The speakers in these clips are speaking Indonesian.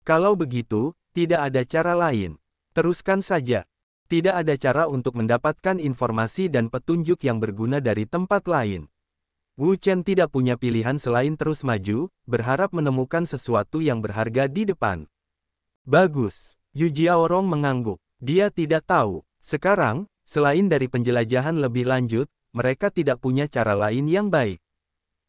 Kalau begitu, tidak ada cara lain. Teruskan saja. Tidak ada cara untuk mendapatkan informasi dan petunjuk yang berguna dari tempat lain. Wu Chen tidak punya pilihan selain terus maju, berharap menemukan sesuatu yang berharga di depan. Bagus. Yu Jiaorong mengangguk. Dia tidak tahu. Sekarang, selain dari penjelajahan lebih lanjut, mereka tidak punya cara lain yang baik.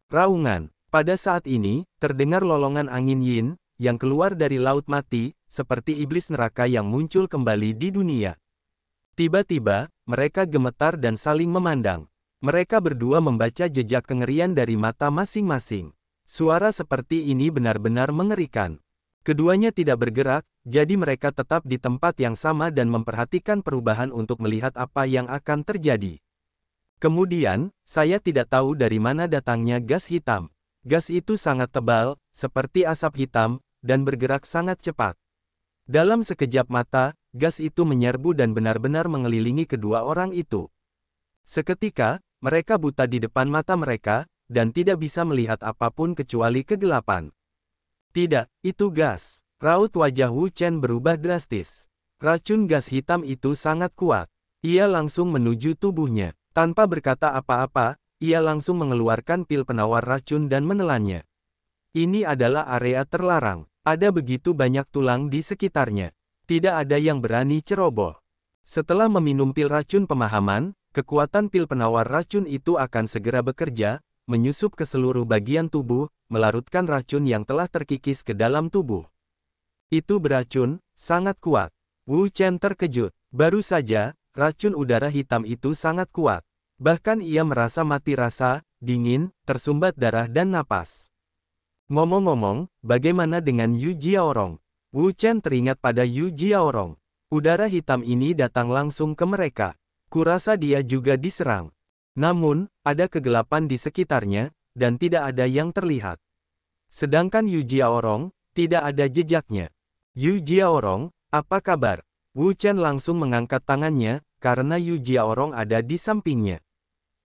Raungan. Pada saat ini, terdengar lolongan angin yin, yang keluar dari laut mati, seperti iblis neraka yang muncul kembali di dunia. Tiba-tiba, mereka gemetar dan saling memandang. Mereka berdua membaca jejak kengerian dari mata masing-masing. Suara seperti ini benar-benar mengerikan. Keduanya tidak bergerak, jadi mereka tetap di tempat yang sama dan memperhatikan perubahan untuk melihat apa yang akan terjadi. Kemudian, saya tidak tahu dari mana datangnya gas hitam. Gas itu sangat tebal, seperti asap hitam, dan bergerak sangat cepat. Dalam sekejap mata, gas itu menyerbu dan benar-benar mengelilingi kedua orang itu. Seketika, mereka buta di depan mata mereka, dan tidak bisa melihat apapun kecuali kegelapan. Tidak, itu gas. Raut wajah Wu Chen berubah drastis. Racun gas hitam itu sangat kuat. Ia langsung menuju tubuhnya. Tanpa berkata apa-apa, ia langsung mengeluarkan pil penawar racun dan menelannya. Ini adalah area terlarang. Ada begitu banyak tulang di sekitarnya. Tidak ada yang berani ceroboh. Setelah meminum pil racun pemahaman, kekuatan pil penawar racun itu akan segera bekerja, menyusup ke seluruh bagian tubuh, melarutkan racun yang telah terkikis ke dalam tubuh. Itu beracun, sangat kuat. Wu Chen terkejut. Baru saja, racun udara hitam itu sangat kuat. Bahkan ia merasa mati rasa, dingin, tersumbat darah dan napas. Ngomong-ngomong, bagaimana dengan Yu Jiaorong? Wu Chen teringat pada Yu Jiaorong. Udara hitam ini datang langsung ke mereka. Kurasa dia juga diserang. Namun, ada kegelapan di sekitarnya, dan tidak ada yang terlihat. Sedangkan Yu Jiaorong, tidak ada jejaknya. Yu Jiaorong, apa kabar? Wu Chen langsung mengangkat tangannya, karena Yu Jiaorong ada di sampingnya.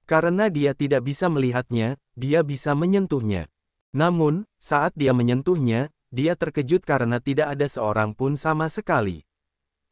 Karena dia tidak bisa melihatnya, dia bisa menyentuhnya. Namun, saat dia menyentuhnya, dia terkejut karena tidak ada seorang pun sama sekali.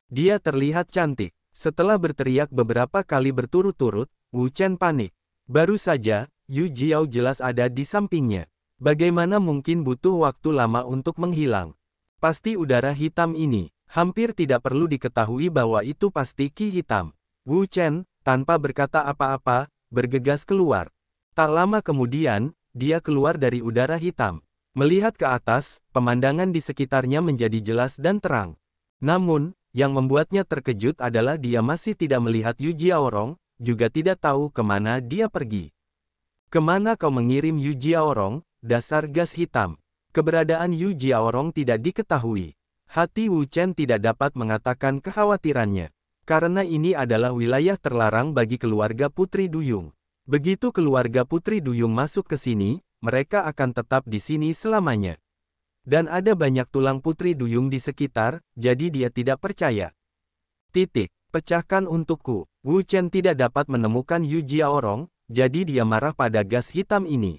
Dia terlihat cantik. Setelah berteriak beberapa kali berturut-turut, Wu Chen panik. Baru saja, Yu Jiao jelas ada di sampingnya. Bagaimana mungkin butuh waktu lama untuk menghilang? Pasti udara hitam ini. Hampir tidak perlu diketahui bahwa itu pasti ki hitam. Wu Chen, tanpa berkata apa-apa, bergegas keluar. Tak lama kemudian, dia keluar dari udara hitam. Melihat ke atas, pemandangan di sekitarnya menjadi jelas dan terang. Namun, yang membuatnya terkejut adalah dia masih tidak melihat Yu Jiaorong, juga tidak tahu kemana dia pergi. Kemana kau mengirim Yu Jiaorong, dasar gas hitam? Keberadaan Yu Jiaorong tidak diketahui. Hati Wu Chen tidak dapat mengatakan kekhawatirannya. Karena ini adalah wilayah terlarang bagi keluarga Putri Duyung. Begitu keluarga Putri Duyung masuk ke sini, mereka akan tetap di sini selamanya. Dan ada banyak tulang Putri Duyung di sekitar, jadi dia tidak percaya. Pecahkan untukku. Wu Chen tidak dapat menemukan Yu Jiaorong, jadi dia marah pada gas hitam ini.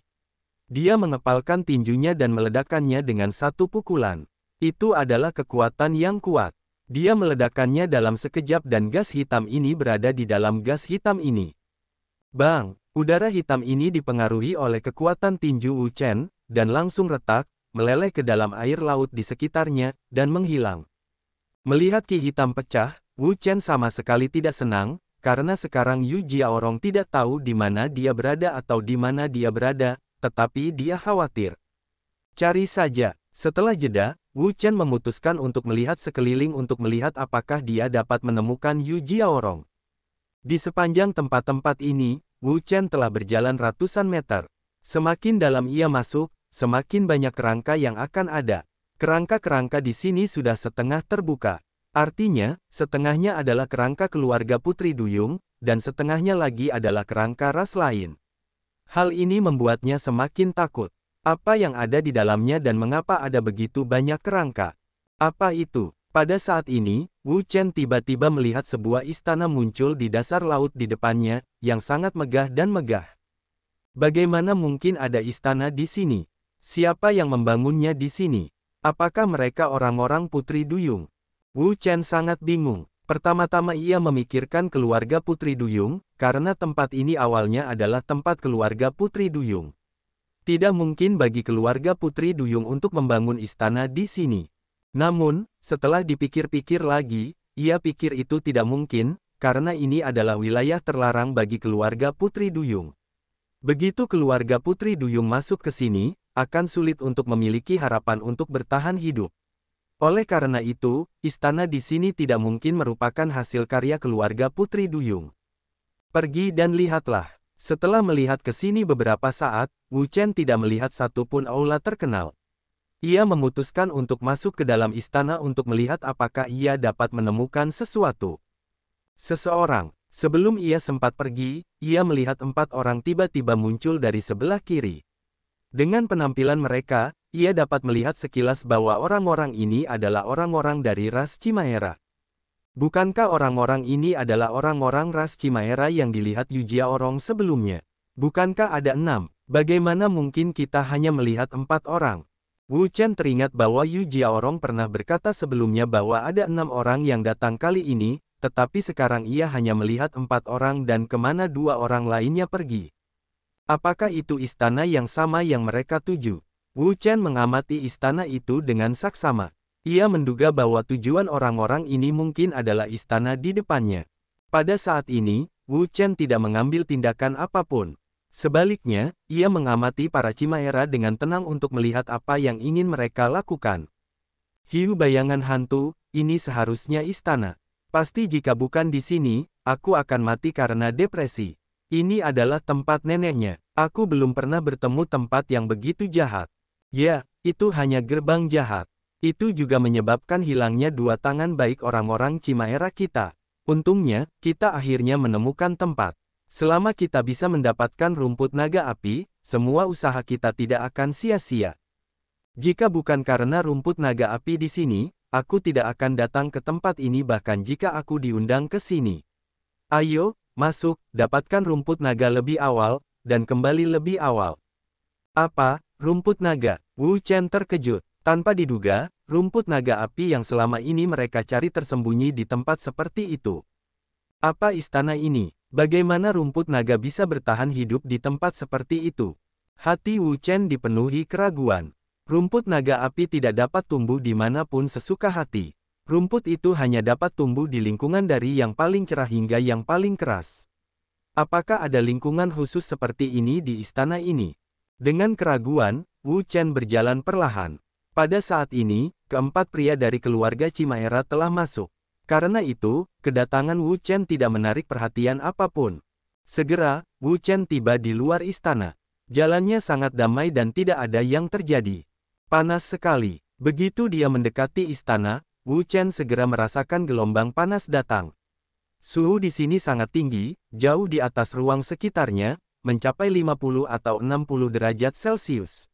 Dia mengepalkan tinjunya dan meledakkannya dengan satu pukulan. Itu adalah kekuatan yang kuat. Dia meledakkannya dalam sekejap dan gas hitam ini berada di dalam gas hitam ini. Bang! Udara hitam ini dipengaruhi oleh kekuatan tinju Wu Chen, dan langsung retak, meleleh ke dalam air laut di sekitarnya, dan menghilang. Melihat ki hitam pecah, Wu Chen sama sekali tidak senang, karena sekarang Yu Jiaorong tidak tahu di mana dia berada atau di mana dia berada, tetapi dia khawatir. Cari saja. Setelah jeda, Wu Chen memutuskan untuk melihat sekeliling untuk melihat apakah dia dapat menemukan Yu Jiaorong. Di sepanjang tempat-tempat ini, Wu Chen telah berjalan ratusan meter. Semakin dalam ia masuk, semakin banyak kerangka yang akan ada. Kerangka-kerangka di sini sudah setengah terbuka. Artinya, setengahnya adalah kerangka keluarga Putri Duyung, dan setengahnya lagi adalah kerangka ras lain. Hal ini membuatnya semakin takut. Apa yang ada di dalamnya dan mengapa ada begitu banyak kerangka? Apa itu? Pada saat ini, Wu Chen tiba-tiba melihat sebuah istana muncul di dasar laut di depannya, yang sangat megah dan megah. Bagaimana mungkin ada istana di sini? Siapa yang membangunnya di sini? Apakah mereka orang-orang Putri Duyung? Wu Chen sangat bingung. Pertama-tama ia memikirkan keluarga Putri Duyung, karena tempat ini awalnya adalah tempat keluarga Putri Duyung. Tidak mungkin bagi keluarga Putri Duyung untuk membangun istana di sini. Namun, setelah dipikir-pikir lagi, ia pikir itu tidak mungkin, karena ini adalah wilayah terlarang bagi keluarga Putri Duyung. Begitu keluarga Putri Duyung masuk ke sini, akan sulit untuk memiliki harapan untuk bertahan hidup. Oleh karena itu, istana di sini tidak mungkin merupakan hasil karya keluarga Putri Duyung. Pergi dan lihatlah. Setelah melihat ke sini beberapa saat, Wu Chen tidak melihat satupun aula terkenal. Ia memutuskan untuk masuk ke dalam istana untuk melihat apakah ia dapat menemukan sesuatu. Seseorang. Sebelum ia sempat pergi, ia melihat 4 orang tiba-tiba muncul dari sebelah kiri. Dengan penampilan mereka, ia dapat melihat sekilas bahwa orang-orang ini adalah orang-orang dari ras Chimaera. Bukankah orang-orang ini adalah orang-orang ras Chimaera yang dilihat Yu Jiaorong sebelumnya? Bukankah ada 6? Bagaimana mungkin kita hanya melihat 4 orang? Wu Chen teringat bahwa Yu Jiaorong pernah berkata sebelumnya bahwa ada 6 orang yang datang kali ini, tetapi sekarang ia hanya melihat 4 orang dan kemana 2 orang lainnya pergi. Apakah itu istana yang sama yang mereka tuju? Wu Chen mengamati istana itu dengan saksama. Ia menduga bahwa tujuan orang-orang ini mungkin adalah istana di depannya. Pada saat ini, Wu Chen tidak mengambil tindakan apapun. Sebaliknya, ia mengamati para Chimaera dengan tenang untuk melihat apa yang ingin mereka lakukan. Hiu bayangan hantu, ini seharusnya istana. Pasti jika bukan di sini, aku akan mati karena depresi. Ini adalah tempat neneknya. Aku belum pernah bertemu tempat yang begitu jahat. Ya, itu hanya gerbang jahat. Itu juga menyebabkan hilangnya 2 tangan baik orang-orang Chimaera kita. Untungnya, kita akhirnya menemukan tempat. Selama kita bisa mendapatkan rumput naga api, semua usaha kita tidak akan sia-sia. Jika bukan karena rumput naga api di sini, aku tidak akan datang ke tempat ini bahkan jika aku diundang ke sini. Ayo, masuk, dapatkan rumput naga lebih awal, dan kembali lebih awal. Apa, rumput naga? Wu Chen terkejut. Tanpa diduga, rumput naga api yang selama ini mereka cari tersembunyi di tempat seperti itu. Apa istana ini? Bagaimana rumput naga bisa bertahan hidup di tempat seperti itu? Hati Wu Chen dipenuhi keraguan. Rumput naga api tidak dapat tumbuh dimanapun sesuka hati. Rumput itu hanya dapat tumbuh di lingkungan dari yang paling cerah hingga yang paling keras. Apakah ada lingkungan khusus seperti ini di istana ini? Dengan keraguan, Wu Chen berjalan perlahan. Pada saat ini, keempat pria dari keluarga Chimaera telah masuk. Karena itu, kedatangan Wu Chen tidak menarik perhatian apapun. Segera, Wu Chen tiba di luar istana. Jalannya sangat damai dan tidak ada yang terjadi. Panas sekali. Begitu dia mendekati istana, Wu Chen segera merasakan gelombang panas datang. Suhu di sini sangat tinggi, jauh di atas ruang sekitarnya, mencapai 50 atau 60 derajat Celcius.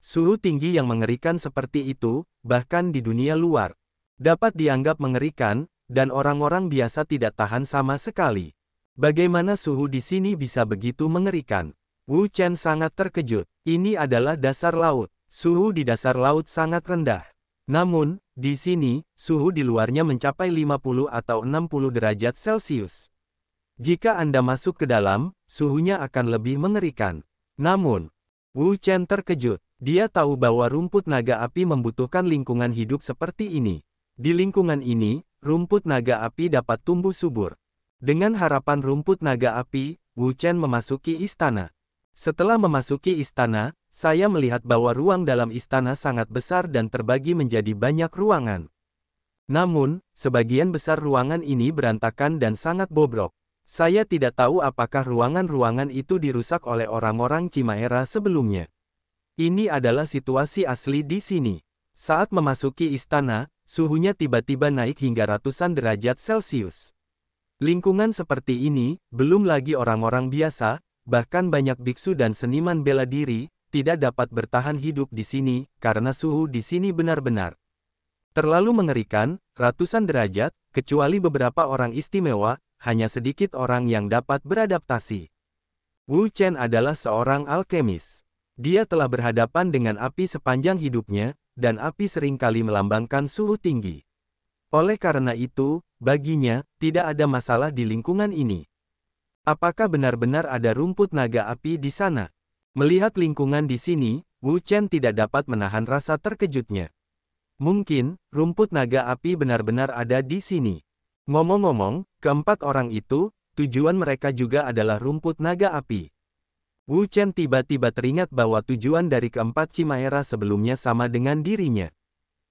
Suhu tinggi yang mengerikan seperti itu, bahkan di dunia luar, dapat dianggap mengerikan, dan orang-orang biasa tidak tahan sama sekali. Bagaimana suhu di sini bisa begitu mengerikan? Wu Chen sangat terkejut. Ini adalah dasar laut. Suhu di dasar laut sangat rendah. Namun, di sini, suhu di luarnya mencapai 50 atau 60 derajat Celcius. Jika Anda masuk ke dalam, suhunya akan lebih mengerikan. Namun, Wu Chen terkejut. Dia tahu bahwa rumput naga api membutuhkan lingkungan hidup seperti ini. Di lingkungan ini, rumput naga api dapat tumbuh subur. Dengan harapan rumput naga api, Wu Chen memasuki istana. Setelah memasuki istana, saya melihat bahwa ruang dalam istana sangat besar dan terbagi menjadi banyak ruangan. Namun, sebagian besar ruangan ini berantakan dan sangat bobrok. Saya tidak tahu apakah ruangan-ruangan itu dirusak oleh orang-orang Chimaera sebelumnya. Ini adalah situasi asli di sini. Saat memasuki istana, suhunya tiba-tiba naik hingga ratusan derajat Celcius. Lingkungan seperti ini, belum lagi orang-orang biasa, bahkan banyak biksu dan seniman bela diri, tidak dapat bertahan hidup di sini, karena suhu di sini benar-benar terlalu mengerikan, ratusan derajat, kecuali beberapa orang istimewa, hanya sedikit orang yang dapat beradaptasi. Wu Chen adalah seorang alkemis. Dia telah berhadapan dengan api sepanjang hidupnya, dan api seringkali melambangkan suhu tinggi. Oleh karena itu, baginya, tidak ada masalah di lingkungan ini. Apakah benar-benar ada rumput naga api di sana? Melihat lingkungan di sini, Wu Chen tidak dapat menahan rasa terkejutnya. Mungkin, rumput naga api benar-benar ada di sini. Ngomong-ngomong, keempat orang itu, tujuan mereka juga adalah rumput naga api. Wu Chen tiba-tiba teringat bahwa tujuan dari keempat Chimaera sebelumnya sama dengan dirinya.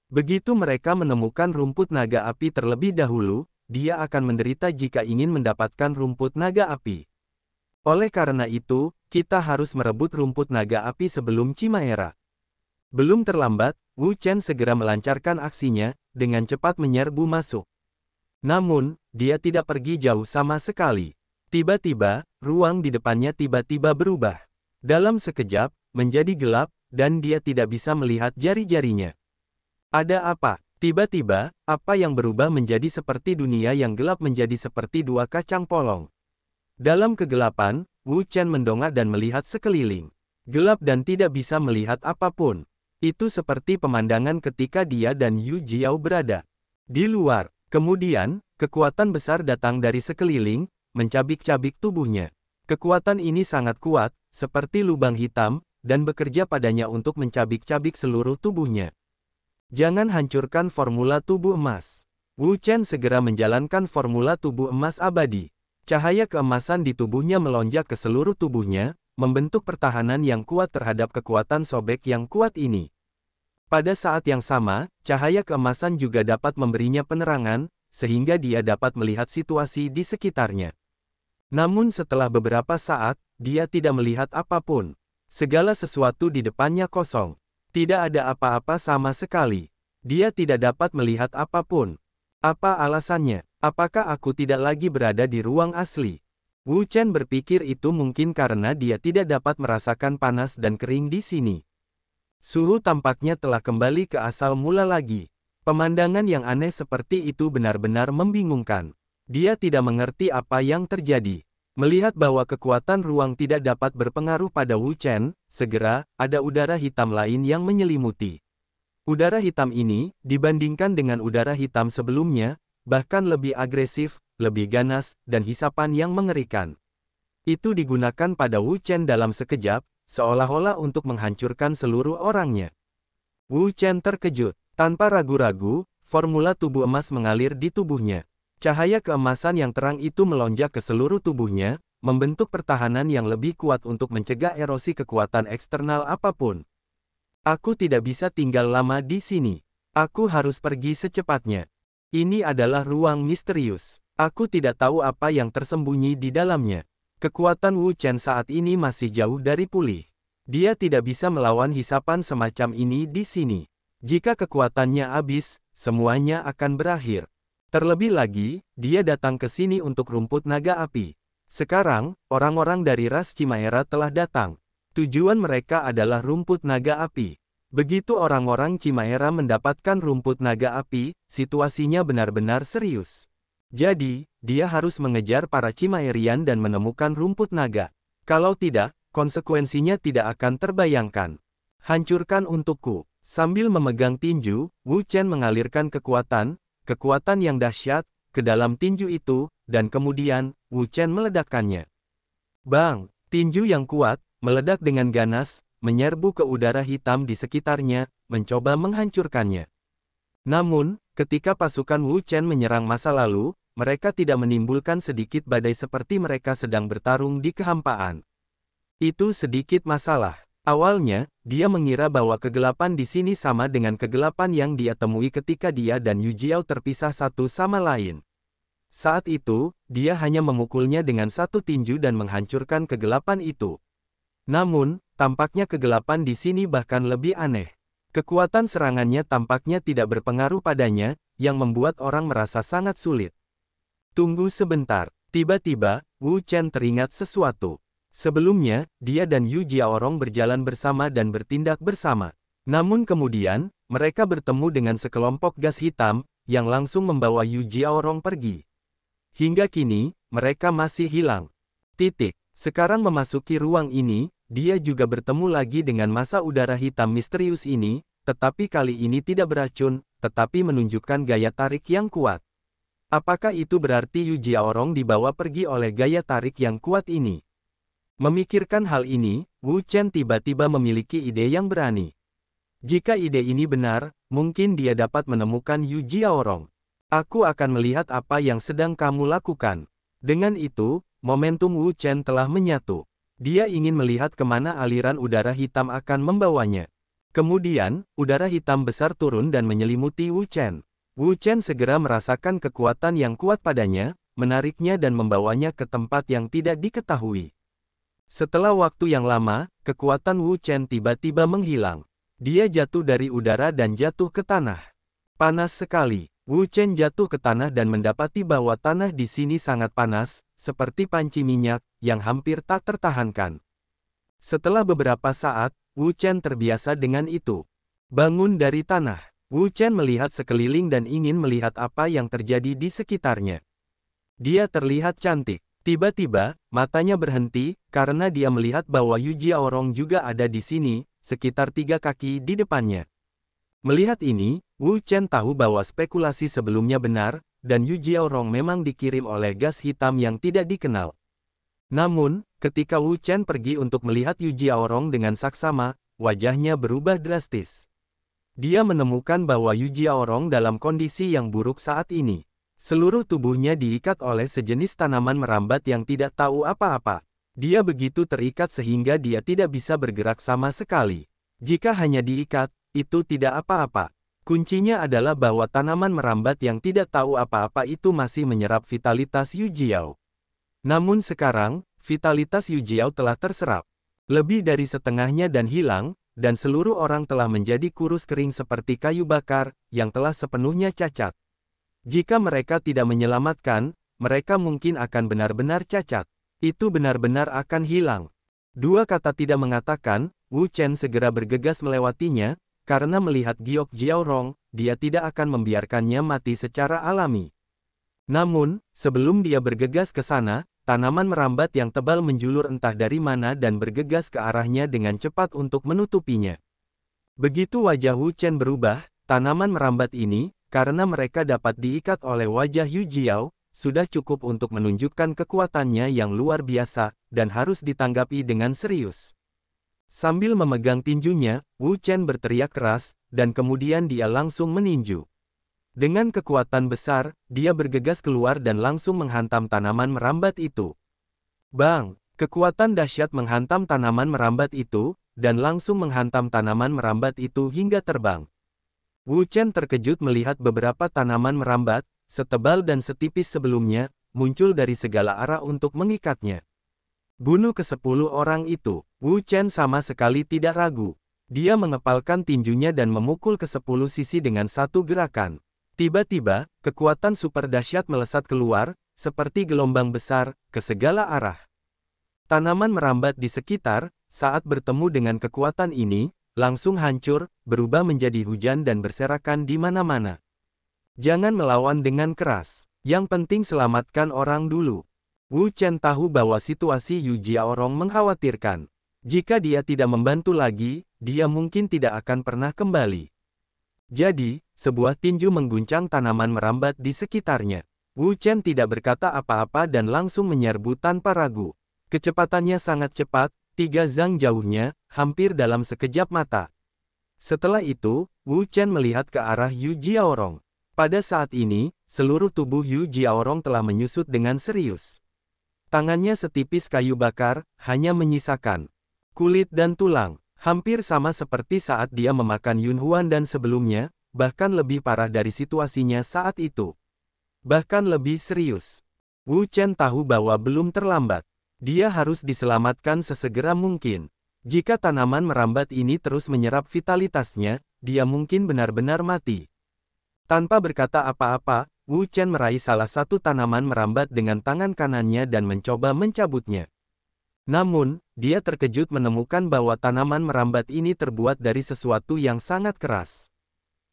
Begitu mereka menemukan rumput naga api terlebih dahulu, dia akan menderita jika ingin mendapatkan rumput naga api. Oleh karena itu, kita harus merebut rumput naga api sebelum Chimaera. Belum terlambat, Wu Chen segera melancarkan aksinya, dengan cepat menyerbu masuk. Namun, dia tidak pergi jauh sama sekali. Tiba-tiba, ruang di depannya tiba-tiba berubah. Dalam sekejap, menjadi gelap, dan dia tidak bisa melihat jari-jarinya. Ada apa? Tiba-tiba, apa yang berubah menjadi seperti dunia yang gelap menjadi seperti dua kacang polong. Dalam kegelapan, Wu Chen mendongak dan melihat sekeliling. Gelap dan tidak bisa melihat apapun. Itu seperti pemandangan ketika dia dan Yu Jiao berada di luar. Kemudian, kekuatan besar datang dari sekeliling, mencabik-cabik tubuhnya. Kekuatan ini sangat kuat, seperti lubang hitam, dan bekerja padanya untuk mencabik-cabik seluruh tubuhnya. Jangan hancurkan formula tubuh emas. Wu Chen segera menjalankan formula tubuh emas abadi. Cahaya keemasan di tubuhnya melonjak ke seluruh tubuhnya, membentuk pertahanan yang kuat terhadap kekuatan sobek yang kuat ini. Pada saat yang sama, cahaya keemasan juga dapat memberinya penerangan, sehingga dia dapat melihat situasi di sekitarnya. Namun setelah beberapa saat, dia tidak melihat apapun. Segala sesuatu di depannya kosong. Tidak ada apa-apa sama sekali. Dia tidak dapat melihat apapun. Apa alasannya? Apakah aku tidak lagi berada di ruang asli? Wu Chen berpikir itu mungkin karena dia tidak dapat merasakan panas dan kering di sini. Suhu tampaknya telah kembali ke asal mula lagi. Pemandangan yang aneh seperti itu benar-benar membingungkan. Dia tidak mengerti apa yang terjadi. Melihat bahwa kekuatan ruang tidak dapat berpengaruh pada Wu Chen, segera, ada udara hitam lain yang menyelimuti. Udara hitam ini, dibandingkan dengan udara hitam sebelumnya, bahkan lebih agresif, lebih ganas, dan hisapan yang mengerikan. Itu digunakan pada Wu Chen dalam sekejap, seolah-olah untuk menghancurkan seluruh orangnya. Wu Chen terkejut. Tanpa ragu-ragu, formula tubuh emas mengalir di tubuhnya. Cahaya keemasan yang terang itu melonjak ke seluruh tubuhnya, membentuk pertahanan yang lebih kuat untuk mencegah erosi kekuatan eksternal apapun. Aku tidak bisa tinggal lama di sini. Aku harus pergi secepatnya. Ini adalah ruang misterius. Aku tidak tahu apa yang tersembunyi di dalamnya. Kekuatan Wu Chen saat ini masih jauh dari pulih. Dia tidak bisa melawan hisapan semacam ini di sini. Jika kekuatannya habis, semuanya akan berakhir. Terlebih lagi, dia datang ke sini untuk rumput naga api. Sekarang, orang-orang dari ras Chimaera telah datang. Tujuan mereka adalah rumput naga api. Begitu orang-orang Chimaera mendapatkan rumput naga api, situasinya benar-benar serius. Jadi, dia harus mengejar para Chimaerian dan menemukan rumput naga. Kalau tidak, konsekuensinya tidak akan terbayangkan. Hancurkan untukku. Sambil memegang tinju, Wu Chen mengalirkan kekuatan yang dahsyat, ke dalam tinju itu, dan kemudian, Wu Chen meledakkannya. Bang! Tinju yang kuat, meledak dengan ganas, menyerbu ke udara hitam di sekitarnya, mencoba menghancurkannya. Namun, ketika pasukan Wu Chen menyerang masa lalu, mereka tidak menimbulkan sedikit badai seperti mereka sedang bertarung di kehampaan. Itu sedikit masalah. Awalnya, dia mengira bahwa kegelapan di sini sama dengan kegelapan yang dia temui ketika dia dan Yu Jiao terpisah satu sama lain. Saat itu, dia hanya memukulnya dengan satu tinju dan menghancurkan kegelapan itu. Namun, tampaknya kegelapan di sini bahkan lebih aneh. Kekuatan serangannya tampaknya tidak berpengaruh padanya, yang membuat orang merasa sangat sulit. Tunggu sebentar. Tiba-tiba, Wu Chen teringat sesuatu. Sebelumnya, dia dan Yu Jiaorong berjalan bersama dan bertindak bersama. Namun kemudian, mereka bertemu dengan sekelompok gas hitam, yang langsung membawa Yu Jiaorong pergi. Hingga kini, mereka masih hilang. Sekarang memasuki ruang ini, dia juga bertemu lagi dengan masa udara hitam misterius ini, tetapi kali ini tidak beracun, tetapi menunjukkan gaya tarik yang kuat. Apakah itu berarti Yu Jiaorong dibawa pergi oleh gaya tarik yang kuat ini? Memikirkan hal ini, Wu Chen tiba-tiba memiliki ide yang berani. Jika ide ini benar, mungkin dia dapat menemukan Yu Jiaorong. Aku akan melihat apa yang sedang kamu lakukan. Dengan itu, momentum Wu Chen telah menyatu. Dia ingin melihat kemana aliran udara hitam akan membawanya. Kemudian, udara hitam besar turun dan menyelimuti Wu Chen. Wu Chen segera merasakan kekuatan yang kuat padanya, menariknya dan membawanya ke tempat yang tidak diketahui. Setelah waktu yang lama, kekuatan Wu Chen tiba-tiba menghilang. Dia jatuh dari udara dan jatuh ke tanah. Panas sekali. Wu Chen jatuh ke tanah dan mendapati bahwa tanah di sini sangat panas, seperti panci minyak, yang hampir tak tertahankan. Setelah beberapa saat, Wu Chen terbiasa dengan itu. Bangun dari tanah. Wu Chen melihat sekeliling dan ingin melihat apa yang terjadi di sekitarnya. Dia terlihat cantik. Tiba-tiba, matanya berhenti, karena dia melihat bahwa Yu Jiaorong juga ada di sini, sekitar 3 kaki di depannya. Melihat ini, Wu Chen tahu bahwa spekulasi sebelumnya benar, dan Yu Jiaorong memang dikirim oleh gas hitam yang tidak dikenal. Namun, ketika Wu Chen pergi untuk melihat Yu Jiaorong dengan saksama, wajahnya berubah drastis. Dia menemukan bahwa Yu Jiaorong dalam kondisi yang buruk saat ini. Seluruh tubuhnya diikat oleh sejenis tanaman merambat yang tidak tahu apa-apa. Dia begitu terikat sehingga dia tidak bisa bergerak sama sekali. Jika hanya diikat, itu tidak apa-apa. Kuncinya adalah bahwa tanaman merambat yang tidak tahu apa-apa itu masih menyerap vitalitas Yu Jiao. Namun sekarang, vitalitas Yu Jiao telah terserap. Lebih dari setengahnya dan hilang, dan seluruh orang telah menjadi kurus kering seperti kayu bakar, yang telah sepenuhnya cacat. Jika mereka tidak menyelamatkan, mereka mungkin akan benar-benar cacat. Itu benar-benar akan hilang. Dua kata tidak mengatakan, Wu Chen segera bergegas melewatinya, karena melihat Giok Jiaorong, dia tidak akan membiarkannya mati secara alami. Namun, sebelum dia bergegas ke sana, tanaman merambat yang tebal menjulur entah dari mana dan bergegas ke arahnya dengan cepat untuk menutupinya. Begitu wajah Wu Chen berubah, tanaman merambat ini, karena mereka dapat diikat oleh wajah Yu Jiao, sudah cukup untuk menunjukkan kekuatannya yang luar biasa, dan harus ditanggapi dengan serius. Sambil memegang tinjunya, Wu Chen berteriak keras, dan kemudian dia langsung meninju. Dengan kekuatan besar, dia bergegas keluar dan langsung menghantam tanaman merambat itu. Bang! Kekuatan dahsyat menghantam tanaman merambat itu, dan langsung menghantam tanaman merambat itu hingga terbang. Wu Chen terkejut melihat beberapa tanaman merambat, setebal dan setipis sebelumnya, muncul dari segala arah untuk mengikatnya. Bunuh ke-10 orang itu. Wu Chen sama sekali tidak ragu. Dia mengepalkan tinjunya dan memukul ke-10 sisi dengan satu gerakan. Tiba-tiba, kekuatan super dahsyat melesat keluar, seperti gelombang besar, ke segala arah. Tanaman merambat di sekitar, saat bertemu dengan kekuatan ini, langsung hancur, berubah menjadi hujan dan berserakan di mana-mana. Jangan melawan dengan keras. Yang penting selamatkan orang dulu. Wu Chen tahu bahwa situasi Yu Jiaorong mengkhawatirkan. Jika dia tidak membantu lagi, dia mungkin tidak akan pernah kembali. Jadi, sebuah tinju mengguncang tanaman merambat di sekitarnya. Wu Chen tidak berkata apa-apa dan langsung menyerbu tanpa ragu. Kecepatannya sangat cepat, 3 zang jauhnya, hampir dalam sekejap mata. Setelah itu, Wu Chen melihat ke arah Yu Jiaorong. Pada saat ini, seluruh tubuh Yu Jiaorong telah menyusut dengan serius. Tangannya setipis kayu bakar, hanya menyisakan kulit dan tulang. Hampir sama seperti saat dia memakan Yun Huan dan sebelumnya, bahkan lebih parah dari situasinya saat itu. Bahkan lebih serius. Wu Chen tahu bahwa belum terlambat. Dia harus diselamatkan sesegera mungkin. Jika tanaman merambat ini terus menyerap vitalitasnya, dia mungkin benar-benar mati. Tanpa berkata apa-apa, Wu Chen meraih salah satu tanaman merambat dengan tangan kanannya dan mencoba mencabutnya. Namun, dia terkejut menemukan bahwa tanaman merambat ini terbuat dari sesuatu yang sangat keras.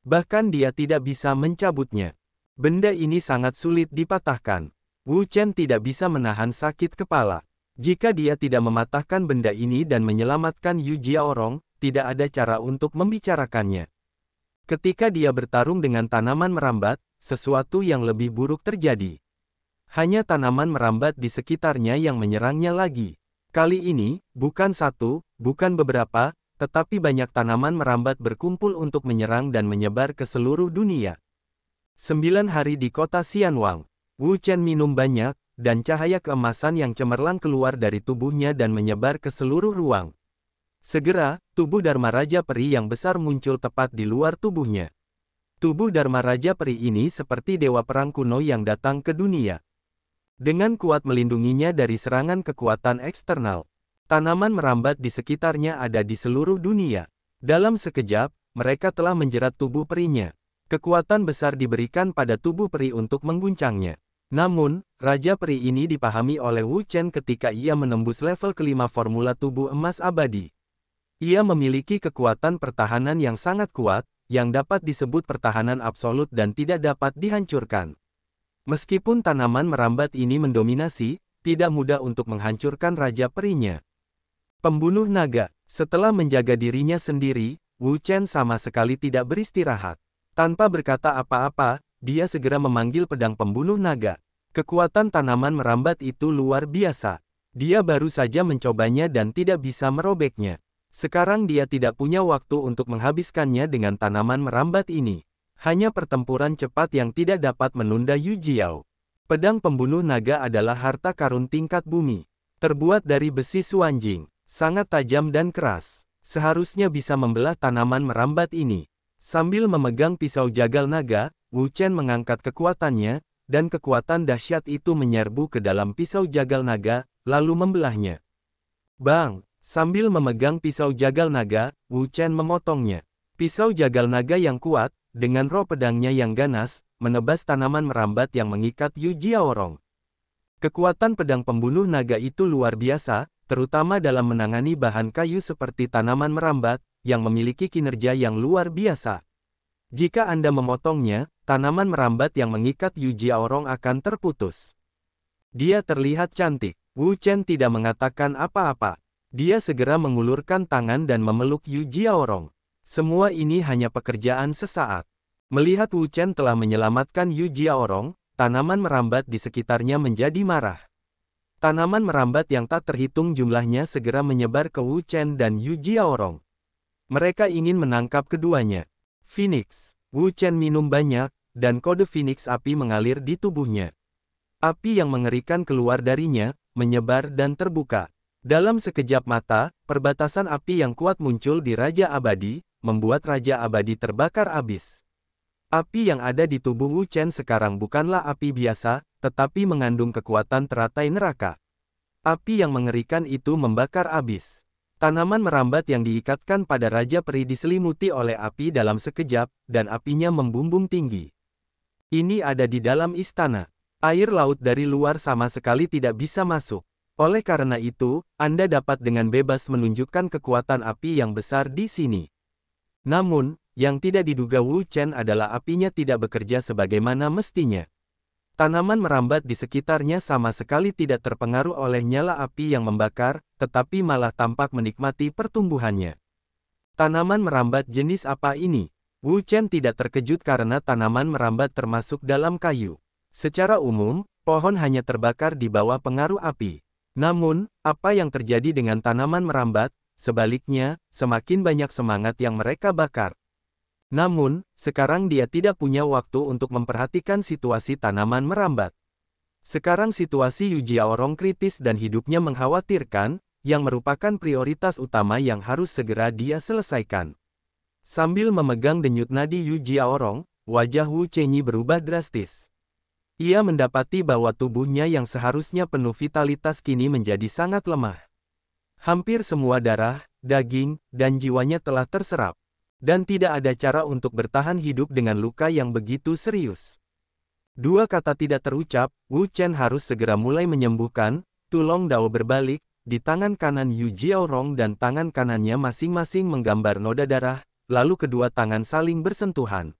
Bahkan dia tidak bisa mencabutnya. Benda ini sangat sulit dipatahkan. Wu Chen tidak bisa menahan sakit kepala. Jika dia tidak mematahkan benda ini dan menyelamatkan Yu Jiaorong, tidak ada cara untuk membicarakannya. Ketika dia bertarung dengan tanaman merambat, sesuatu yang lebih buruk terjadi. Hanya tanaman merambat di sekitarnya yang menyerangnya lagi. Kali ini, bukan satu, bukan beberapa, tetapi banyak tanaman merambat berkumpul untuk menyerang dan menyebar ke seluruh dunia. 9 hari di kota Xianwang. Wu Chen minum banyak, dan cahaya keemasan yang cemerlang keluar dari tubuhnya dan menyebar ke seluruh ruang. Segera, tubuh Dharma Raja Peri yang besar muncul tepat di luar tubuhnya. Tubuh Dharma Raja Peri ini seperti dewa perang kuno yang datang ke dunia. Dengan kuat melindunginya dari serangan kekuatan eksternal. Tanaman merambat di sekitarnya ada di seluruh dunia. Dalam sekejap, mereka telah menjerat tubuh perinya. Kekuatan besar diberikan pada tubuh peri untuk mengguncangnya. Namun, Raja Peri ini dipahami oleh Wu Chen ketika ia menembus level kelima formula tubuh emas abadi. Ia memiliki kekuatan pertahanan yang sangat kuat, yang dapat disebut pertahanan absolut dan tidak dapat dihancurkan. Meskipun tanaman merambat ini mendominasi, tidak mudah untuk menghancurkan Raja Perinya. Pembunuh naga. Setelah menjaga dirinya sendiri, Wu Chen sama sekali tidak beristirahat. Tanpa berkata apa-apa, dia segera memanggil pedang pembunuh naga. Kekuatan tanaman merambat itu luar biasa. Dia baru saja mencobanya dan tidak bisa merobeknya. Sekarang dia tidak punya waktu untuk menghabiskannya dengan tanaman merambat ini. Hanya pertempuran cepat yang tidak dapat menunda Yu Jiao. Pedang pembunuh naga adalah harta karun tingkat bumi. Terbuat dari besi suanjing. Sangat tajam dan keras. Seharusnya bisa membelah tanaman merambat ini. Sambil memegang pisau jagal naga, Wu Chen mengangkat kekuatannya, dan kekuatan dahsyat itu menyerbu ke dalam pisau jagal naga, lalu membelahnya. Bang! Sambil memegang pisau jagal naga, Wu Chen memotongnya. Pisau jagal naga yang kuat, dengan roh pedangnya yang ganas, menebas tanaman merambat yang mengikat Yu Jiaorong. Kekuatan pedang pembunuh naga itu luar biasa, terutama dalam menangani bahan kayu seperti tanaman merambat, yang memiliki kinerja yang luar biasa. Jika Anda memotongnya, tanaman merambat yang mengikat Yu Jiaorong akan terputus. Dia terlihat cantik. Wu Chen tidak mengatakan apa-apa. Dia segera mengulurkan tangan dan memeluk Yu Jiaorong. Semua ini hanya pekerjaan sesaat. Melihat Wu Chen telah menyelamatkan Yu Jiaorong, tanaman merambat di sekitarnya menjadi marah. Tanaman merambat yang tak terhitung jumlahnya segera menyebar ke Wu Chen dan Yu Jiaorong. Mereka ingin menangkap keduanya. Phoenix. Wu Chen minum banyak, dan kode Phoenix api mengalir di tubuhnya. Api yang mengerikan keluar darinya, menyebar dan terbuka. Dalam sekejap mata, perbatasan api yang kuat muncul di Raja Abadi, membuat Raja Abadi terbakar abis. Api yang ada di tubuh Wu Chen sekarang bukanlah api biasa, tetapi mengandung kekuatan teratai neraka. Api yang mengerikan itu membakar abis. Tanaman merambat yang diikatkan pada Raja Peri diselimuti oleh api dalam sekejap, dan apinya membumbung tinggi. Ini ada di dalam istana. Air laut dari luar sama sekali tidak bisa masuk. Oleh karena itu, Anda dapat dengan bebas menunjukkan kekuatan api yang besar di sini. Namun, yang tidak diduga Wu Chen adalah apinya tidak bekerja sebagaimana mestinya. Tanaman merambat di sekitarnya sama sekali tidak terpengaruh oleh nyala api yang membakar, tetapi malah tampak menikmati pertumbuhannya. Tanaman merambat jenis apa ini? Wu Chen tidak terkejut karena tanaman merambat termasuk dalam kayu. Secara umum, pohon hanya terbakar di bawah pengaruh api. Namun, apa yang terjadi dengan tanaman merambat? Sebaliknya, semakin banyak semangat yang mereka bakar. Namun, sekarang dia tidak punya waktu untuk memperhatikan situasi tanaman merambat. Sekarang situasi Yu Jiaorong kritis dan hidupnya mengkhawatirkan, yang merupakan prioritas utama yang harus segera dia selesaikan. Sambil memegang denyut nadi Yu Jiaorong, wajah Wu Chenyi berubah drastis. Ia mendapati bahwa tubuhnya yang seharusnya penuh vitalitas kini menjadi sangat lemah. Hampir semua darah, daging, dan jiwanya telah terserap. Dan tidak ada cara untuk bertahan hidup dengan luka yang begitu serius. Dua kata tidak terucap, Wu Chen harus segera mulai menyembuhkan. Tulong Dao berbalik, di tangan kanan Yu Jiaorong dan tangan kanannya masing-masing menggambar noda darah, lalu kedua tangan saling bersentuhan.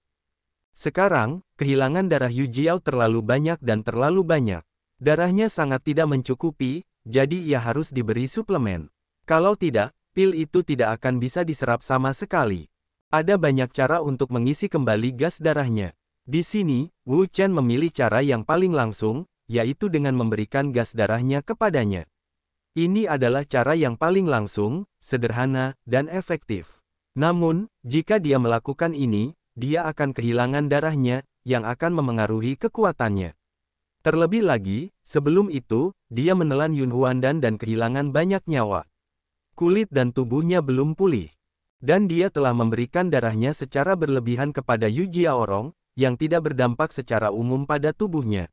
Sekarang, kehilangan darah Yu Jiao terlalu banyak dan terlalu banyak. Darahnya sangat tidak mencukupi, jadi ia harus diberi suplemen. Kalau tidak, pil itu tidak akan bisa diserap sama sekali. Ada banyak cara untuk mengisi kembali gas darahnya. Di sini, Wu Chen memilih cara yang paling langsung, yaitu dengan memberikan gas darahnya kepadanya. Ini adalah cara yang paling langsung, sederhana, dan efektif. Namun, jika dia melakukan ini, dia akan kehilangan darahnya, yang akan memengaruhi kekuatannya. Terlebih lagi, sebelum itu, dia menelan Yun Huandan dan kehilangan banyak nyawa. Kulit dan tubuhnya belum pulih. Dan dia telah memberikan darahnya secara berlebihan kepada Yu Jiaorong, yang tidak berdampak secara umum pada tubuhnya.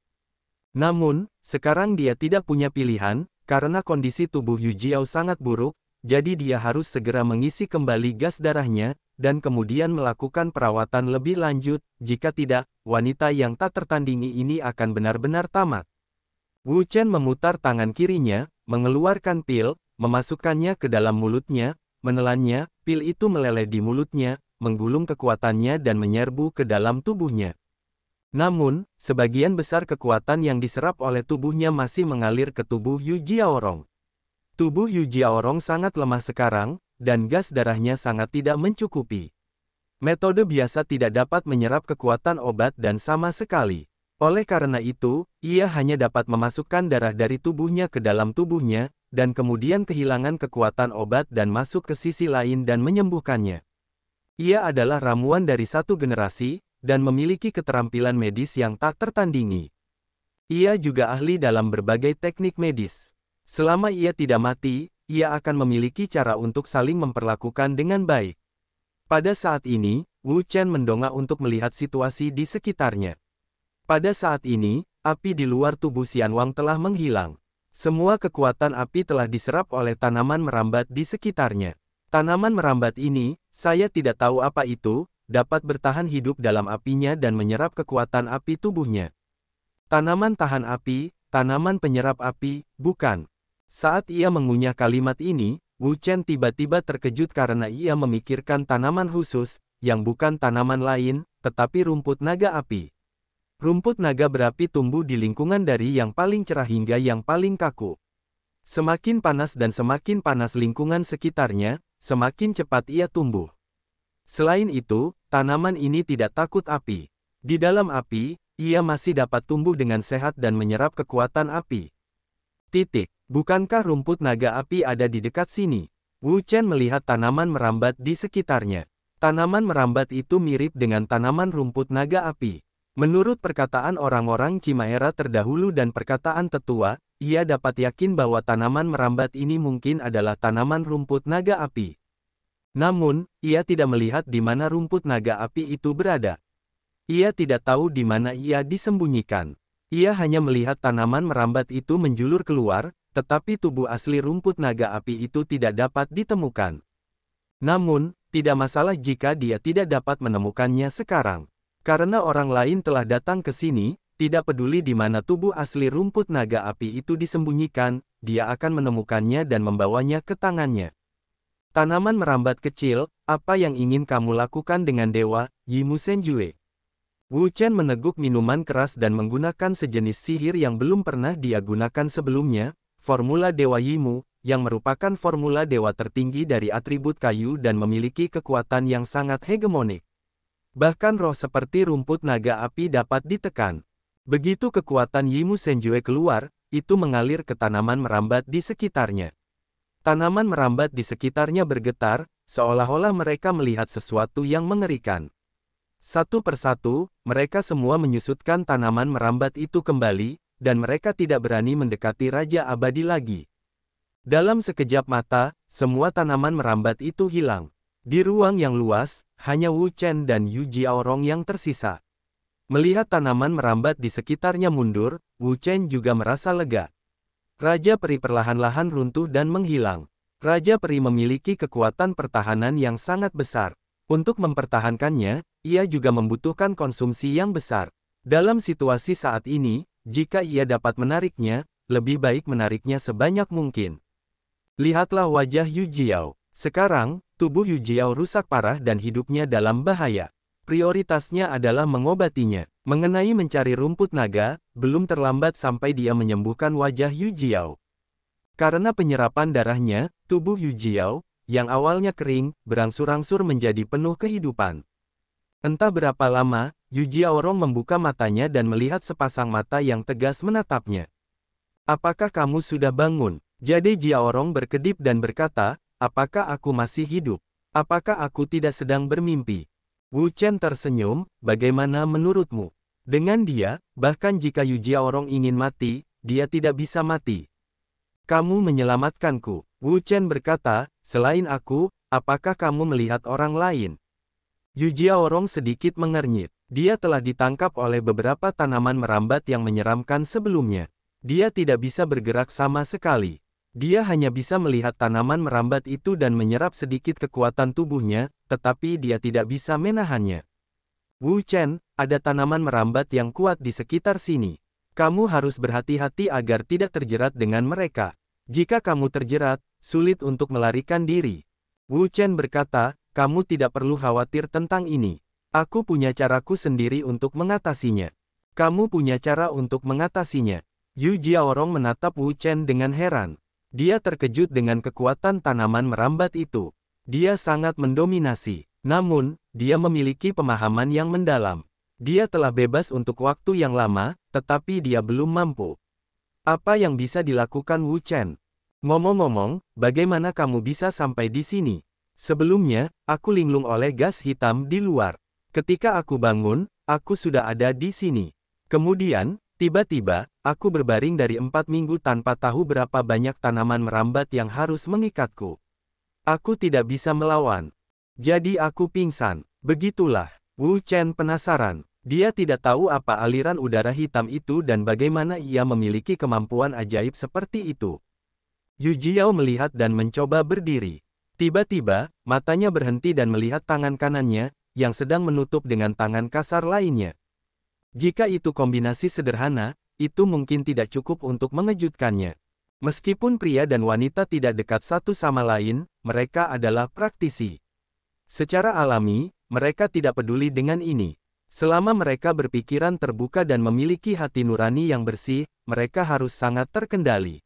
Namun, sekarang dia tidak punya pilihan, karena kondisi tubuh Yu Jiao sangat buruk, jadi dia harus segera mengisi kembali gas darahnya, dan kemudian melakukan perawatan lebih lanjut, jika tidak, wanita yang tak tertandingi ini akan benar-benar tamat. Wu Chen memutar tangan kirinya, mengeluarkan pil, memasukkannya ke dalam mulutnya, menelannya, pil itu meleleh di mulutnya, menggulung kekuatannya dan menyerbu ke dalam tubuhnya. Namun, sebagian besar kekuatan yang diserap oleh tubuhnya masih mengalir ke tubuh Yu Jiaorong. Tubuh Yu Jiaorong sangat lemah sekarang, dan gas darahnya sangat tidak mencukupi. Metode biasa tidak dapat menyerap kekuatan obat dan sama sekali. Oleh karena itu, ia hanya dapat memasukkan darah dari tubuhnya ke dalam tubuhnya, dan kemudian kehilangan kekuatan obat dan masuk ke sisi lain dan menyembuhkannya. Ia adalah ramuan dari satu generasi, dan memiliki keterampilan medis yang tak tertandingi. Ia juga ahli dalam berbagai teknik medis. Selama ia tidak mati, ia akan memiliki cara untuk saling memperlakukan dengan baik. Pada saat ini, Wu Chen mendongak untuk melihat situasi di sekitarnya. Pada saat ini, api di luar tubuh Xian Wang telah menghilang. Semua kekuatan api telah diserap oleh tanaman merambat di sekitarnya. Tanaman merambat ini, saya tidak tahu apa itu, dapat bertahan hidup dalam apinya dan menyerap kekuatan api tubuhnya. Tanaman tahan api, tanaman penyerap api, bukan. Saat ia mengunyah kalimat ini, Wu Chen tiba-tiba terkejut karena ia memikirkan tanaman khusus, yang bukan tanaman lain, tetapi rumput naga api. Rumput naga berapi tumbuh di lingkungan dari yang paling cerah hingga yang paling kaku. Semakin panas dan semakin panas lingkungan sekitarnya, semakin cepat ia tumbuh. Selain itu, tanaman ini tidak takut api. Di dalam api, ia masih dapat tumbuh dengan sehat dan menyerap kekuatan api. Bukankah rumput naga api ada di dekat sini? Wu Chen melihat tanaman merambat di sekitarnya. Tanaman merambat itu mirip dengan tanaman rumput naga api. Menurut perkataan orang-orang Cimaera terdahulu dan perkataan tetua, ia dapat yakin bahwa tanaman merambat ini mungkin adalah tanaman rumput naga api. Namun, ia tidak melihat di mana rumput naga api itu berada. Ia tidak tahu di mana ia disembunyikan. Ia hanya melihat tanaman merambat itu menjulur keluar, tetapi tubuh asli rumput naga api itu tidak dapat ditemukan. Namun, tidak masalah jika dia tidak dapat menemukannya sekarang. Karena orang lain telah datang ke sini, tidak peduli di mana tubuh asli rumput naga api itu disembunyikan, dia akan menemukannya dan membawanya ke tangannya. Tanaman merambat kecil, apa yang ingin kamu lakukan dengan dewa, Yimu Senjue? Wu Chen meneguk minuman keras dan menggunakan sejenis sihir yang belum pernah dia gunakan sebelumnya, formula Dewa Yimu, yang merupakan formula dewa tertinggi dari atribut kayu dan memiliki kekuatan yang sangat hegemonik. Bahkan roh seperti rumput naga api dapat ditekan. Begitu kekuatan Yimu Senjue keluar, itu mengalir ke tanaman merambat di sekitarnya. Tanaman merambat di sekitarnya bergetar, seolah-olah mereka melihat sesuatu yang mengerikan. Satu persatu, mereka semua menyusutkan tanaman merambat itu kembali, dan mereka tidak berani mendekati Raja Abadi lagi. Dalam sekejap mata, semua tanaman merambat itu hilang. Di ruang yang luas, hanya Wu Chen dan Yu Jiaorong yang tersisa. Melihat tanaman merambat di sekitarnya mundur, Wu Chen juga merasa lega. Raja Peri perlahan-lahan runtuh dan menghilang. Raja Peri memiliki kekuatan pertahanan yang sangat besar. Untuk mempertahankannya, ia juga membutuhkan konsumsi yang besar. Dalam situasi saat ini, jika ia dapat menariknya, lebih baik menariknya sebanyak mungkin. Lihatlah wajah Yu Jiao. Sekarang, tubuh Yu Jiao rusak parah dan hidupnya dalam bahaya. Prioritasnya adalah mengobatinya. Mengenai mencari rumput naga, belum terlambat sampai dia menyembuhkan wajah Yu Jiao. Karena penyerapan darahnya, tubuh Yu Jiao, yang awalnya kering, berangsur-angsur menjadi penuh kehidupan. Entah berapa lama, Yu Jiaorong membuka matanya dan melihat sepasang mata yang tegas menatapnya. Apakah kamu sudah bangun? Jade Jiaorong berkedip dan berkata, apakah aku masih hidup? Apakah aku tidak sedang bermimpi? Wu Chen tersenyum, bagaimana menurutmu? Dengan dia, bahkan jika Yu Jiaorong ingin mati, dia tidak bisa mati. Kamu menyelamatkanku. Wu Chen berkata, selain aku, apakah kamu melihat orang lain? Yu Jiaorong sedikit mengernyit. Dia telah ditangkap oleh beberapa tanaman merambat yang menyeramkan sebelumnya. Dia tidak bisa bergerak sama sekali. Dia hanya bisa melihat tanaman merambat itu dan menyerap sedikit kekuatan tubuhnya, tetapi dia tidak bisa menahannya. Wu Chen, ada tanaman merambat yang kuat di sekitar sini. Kamu harus berhati-hati agar tidak terjerat dengan mereka. Jika kamu terjerat, sulit untuk melarikan diri. Wu Chen berkata, kamu tidak perlu khawatir tentang ini. Aku punya caraku sendiri untuk mengatasinya. Kamu punya cara untuk mengatasinya. Yu Jiaorong menatap Wu Chen dengan heran. Dia terkejut dengan kekuatan tanaman merambat itu. Dia sangat mendominasi. Namun, dia memiliki pemahaman yang mendalam. Dia telah bebas untuk waktu yang lama, tetapi dia belum mampu. Apa yang bisa dilakukan Wu Chen? Ngomong-ngomong, bagaimana kamu bisa sampai di sini? Sebelumnya, aku linglung oleh gas hitam di luar. Ketika aku bangun, aku sudah ada di sini. Kemudian, tiba-tiba, aku berbaring dari 4 minggu tanpa tahu berapa banyak tanaman merambat yang harus mengikatku. Aku tidak bisa melawan. Jadi aku pingsan. Begitulah. Wu Chen penasaran. Dia tidak tahu apa aliran udara hitam itu dan bagaimana ia memiliki kemampuan ajaib seperti itu. Yu Jiao melihat dan mencoba berdiri. Tiba-tiba, matanya berhenti dan melihat tangan kanannya, yang sedang menutup dengan tangan kasar lainnya. Jika itu kombinasi sederhana, itu mungkin tidak cukup untuk mengejutkannya. Meskipun pria dan wanita tidak dekat satu sama lain, mereka adalah praktisi. Secara alami, mereka tidak peduli dengan ini. Selama mereka berpikiran terbuka dan memiliki hati nurani yang bersih, mereka harus sangat terkendali.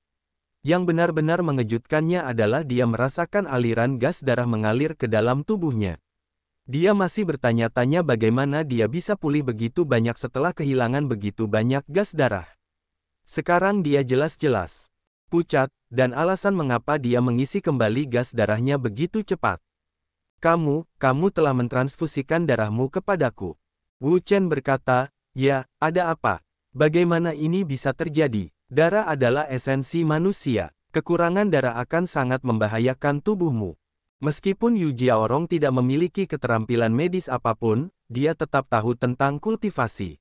Yang benar-benar mengejutkannya adalah dia merasakan aliran gas darah mengalir ke dalam tubuhnya. Dia masih bertanya-tanya bagaimana dia bisa pulih begitu banyak setelah kehilangan begitu banyak gas darah. Sekarang dia jelas-jelas pucat, dan alasan mengapa dia mengisi kembali gas darahnya begitu cepat. Kamu telah mentransfusikan darahmu kepadaku. Wu Chen berkata, ya, ada apa? Bagaimana ini bisa terjadi? Darah adalah esensi manusia. Kekurangan darah akan sangat membahayakan tubuhmu. Meskipun Yu Jiaorong tidak memiliki keterampilan medis apapun, dia tetap tahu tentang kultivasi.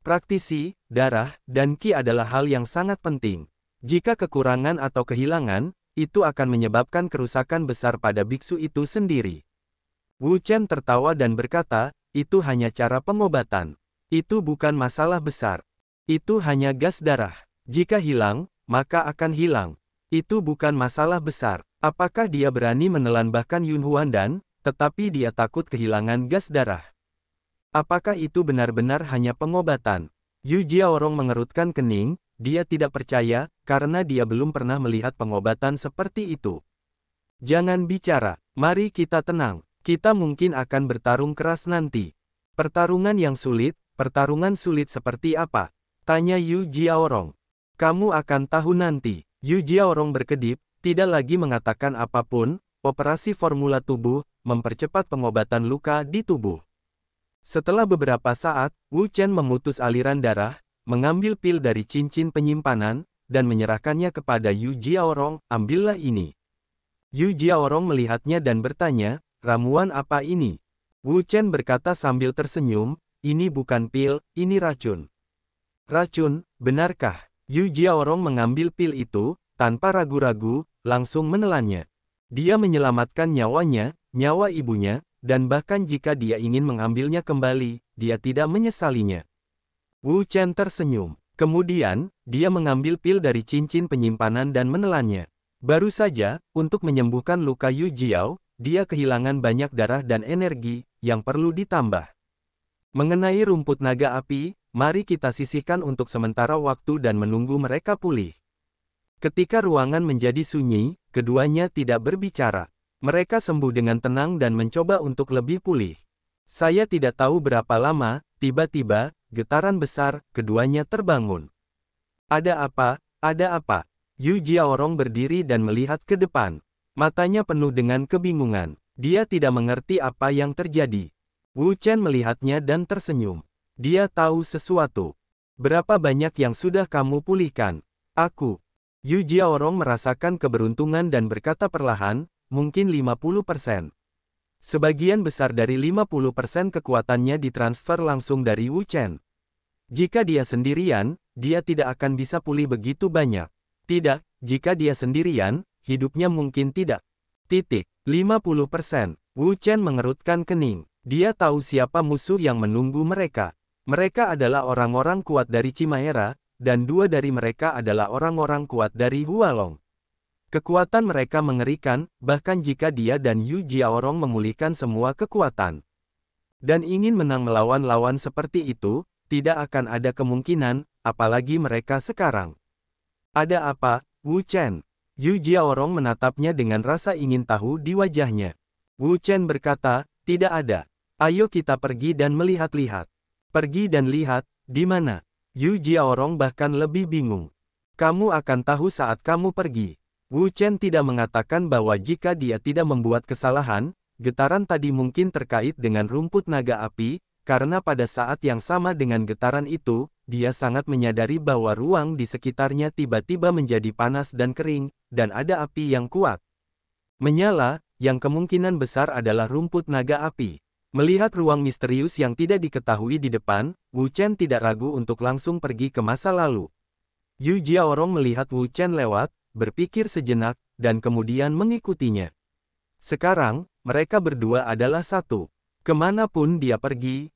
Praktisi, darah, dan qi adalah hal yang sangat penting. Jika kekurangan atau kehilangan, itu akan menyebabkan kerusakan besar pada biksu itu sendiri. Wu Chen tertawa dan berkata, itu hanya cara pengobatan. Itu bukan masalah besar. Itu hanya gas darah. Jika hilang, maka akan hilang. Itu bukan masalah besar. Apakah dia berani menelan bahkan Yun Huandan, tetapi dia takut kehilangan gas darah? Apakah itu benar-benar hanya pengobatan? Yu Jiaorong mengerutkan kening, dia tidak percaya, karena dia belum pernah melihat pengobatan seperti itu. Jangan bicara, mari kita tenang. Kita mungkin akan bertarung keras nanti. Pertarungan sulit seperti apa? Tanya Yu Jiaorong. Kamu akan tahu nanti. Yu Jiaorong berkedip, tidak lagi mengatakan apapun. Operasi formula tubuh, mempercepat pengobatan luka di tubuh. Setelah beberapa saat, Wu Chen memutus aliran darah, mengambil pil dari cincin penyimpanan, dan menyerahkannya kepada Yu Jiaorong, ambillah ini. Yu Jiaorong melihatnya dan bertanya, ramuan apa ini? Wu Chen berkata sambil tersenyum, ini bukan pil, ini racun. Racun, benarkah? Yu Jiaorong mengambil pil itu, tanpa ragu-ragu, langsung menelannya. Dia menyelamatkan nyawanya, nyawa ibunya, dan bahkan jika dia ingin mengambilnya kembali, dia tidak menyesalinya. Wu Chen tersenyum. Kemudian, dia mengambil pil dari cincin penyimpanan dan menelannya. Baru saja, untuk menyembuhkan luka Yu Jiao, dia kehilangan banyak darah dan energi, yang perlu ditambah. Mengenai rumput naga api, mari kita sisihkan untuk sementara waktu dan menunggu mereka pulih. Ketika ruangan menjadi sunyi, keduanya tidak berbicara. Mereka sembuh dengan tenang dan mencoba untuk lebih pulih. Saya tidak tahu berapa lama, tiba-tiba, getaran besar, keduanya terbangun. Ada apa? Ada apa? Yu Jiaorong berdiri dan melihat ke depan. Matanya penuh dengan kebingungan. Dia tidak mengerti apa yang terjadi. Wu Chen melihatnya dan tersenyum. Dia tahu sesuatu. Berapa banyak yang sudah kamu pulihkan? Aku. Yu Jiaorong merasakan keberuntungan dan berkata perlahan, mungkin 50%. Sebagian besar dari 50% kekuatannya ditransfer langsung dari Wu Chen. Jika dia sendirian, dia tidak akan bisa pulih begitu banyak. Tidak, jika dia sendirian, hidupnya mungkin tidak. 50%. Wu Chen mengerutkan kening. Dia tahu siapa musuh yang menunggu mereka. Mereka adalah orang-orang kuat dari Chimaera, dan dua dari mereka adalah orang-orang kuat dari Hualong. Kekuatan mereka mengerikan, bahkan jika dia dan Yu Jiaorong memulihkan semua kekuatan. Dan ingin menang melawan lawan seperti itu, tidak akan ada kemungkinan, apalagi mereka sekarang. Ada apa, Wu Chen? Yu Jiaorong menatapnya dengan rasa ingin tahu di wajahnya. Wu Chen berkata, tidak ada. Ayo kita pergi dan melihat-lihat. Pergi dan lihat, di mana? Yu Jiaorong bahkan lebih bingung. Kamu akan tahu saat kamu pergi. Wu Chen tidak mengatakan bahwa jika dia tidak membuat kesalahan, getaran tadi mungkin terkait dengan rumput naga api, karena pada saat yang sama dengan getaran itu, dia sangat menyadari bahwa ruang di sekitarnya tiba-tiba menjadi panas dan kering, dan ada api yang kuat menyala, yang kemungkinan besar adalah rumput naga api. Melihat ruang misterius yang tidak diketahui di depan, Wu Chen tidak ragu untuk langsung pergi ke masa lalu. Yu Jiaorong melihat Wu Chen lewat, berpikir sejenak, dan kemudian mengikutinya. Sekarang, mereka berdua adalah satu. Kemanapun dia pergi,